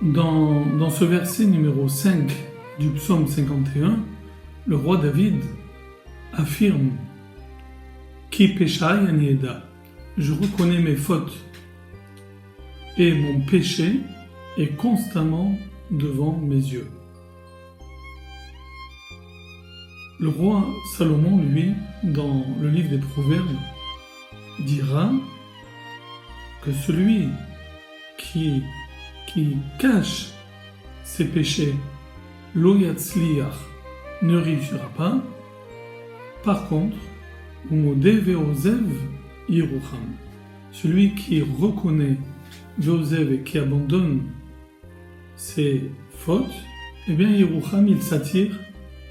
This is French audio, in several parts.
Dans ce verset numéro 5 du psaume 51, le roi David affirme « Ki peshaï ani eda » je reconnais mes fautes et mon péché est constamment devant mes yeux. Le roi Salomon, lui, dans le livre des Proverbes, dira que celui qui cache ses péchés, lo yatzliach, ne réussira pas. Par contre, umodé ve'ozev yirucham, celui qui reconnaît ve'ozev et qui abandonne ses fautes, eh bien yirucham, il s'attire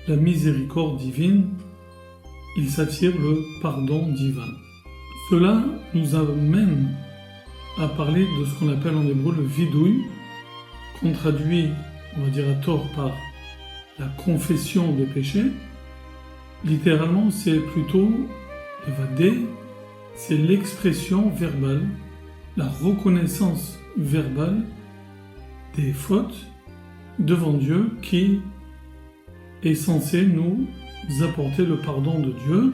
la miséricorde divine, il s'attire le pardon divin. Cela nous amène à parler de ce qu'on appelle en hébreu le vidouille, qu'on traduit, on va dire à tort, par la confession des péchés. Littéralement, c'est plutôt le vadé, c'est l'expression verbale, la reconnaissance verbale des fautes devant Dieu qui est censé nous apporter le pardon de Dieu.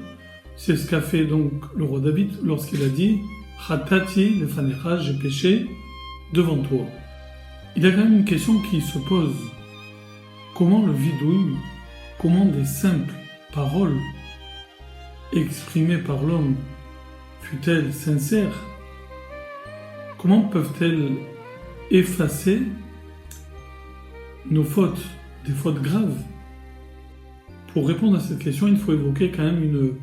C'est ce qu'a fait donc le roi David lorsqu'il a dit « Chatati lefanecha » j'ai péché devant toi. Il y a quand même une question qui se pose. Comment le vidouille, comment des simples paroles exprimées par l'homme, fût-elles sincères, comment peuvent-elles effacer nos fautes, des fautes graves? Pour répondre à cette question, il faut évoquer quand même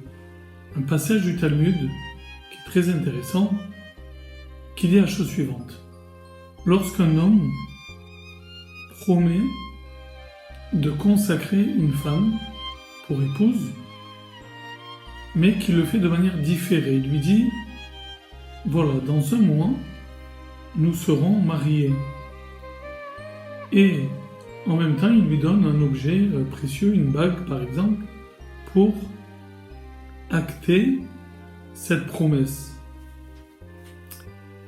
un passage du Talmud qui est très intéressant, qui dit la chose suivante. Lorsqu'un homme promet de consacrer une femme pour épouse, mais qu'il le fait de manière différée, il lui dit « Voilà, dans un mois, nous serons mariés. » Et en même temps, il lui donne un objet précieux, une bague par exemple, pour acter cette promesse.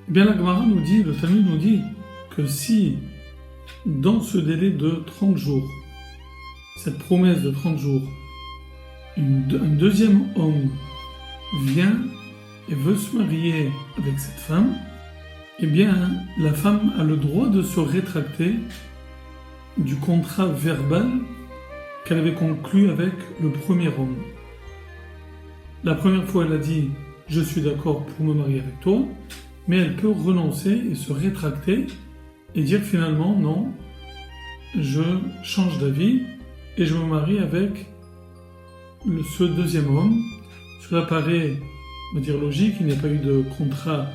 Eh bien, la Gemara nous dit, le Talmud nous dit que si, dans ce délai de 30 jours, cette promesse de 30 jours, un deuxième homme vient et veut se marier avec cette femme, eh bien, la femme a le droit de se rétracter du contrat verbal qu'elle avait conclu avec le premier homme. La première fois, elle a dit « Je suis d'accord pour me marier avec toi », mais elle peut renoncer et se rétracter et dire finalement « Non, je change d'avis et je me marie avec ce deuxième homme ». Cela paraît, on va dire, logique, il n'y a pas eu de contrat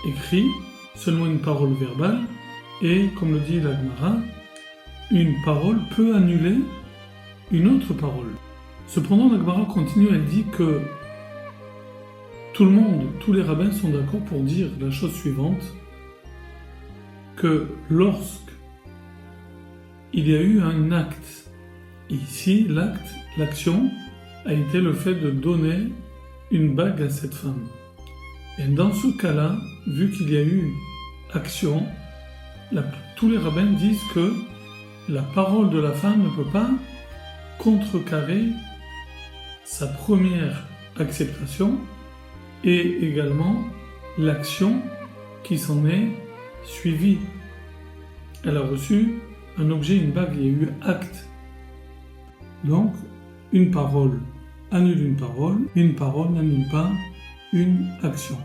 écrit, seulement une parole verbale, et comme le dit la Gemara, une parole peut annuler une autre parole. Cependant, la Gemara continue, elle dit que tout le monde, tous les rabbins sont d'accord pour dire la chose suivante, que lorsque il y a eu un acte, ici l'acte, l'action, a été le fait de donner une bague à cette femme. Et dans ce cas-là, vu qu'il y a eu action, tous les rabbins disent que la parole de la femme ne peut pas contrecarrer sa première acceptation et également l'action qui s'en est suivie. Elle a reçu un objet, une bague, il y a eu acte. Donc, une parole annule une parole n'annule pas une action.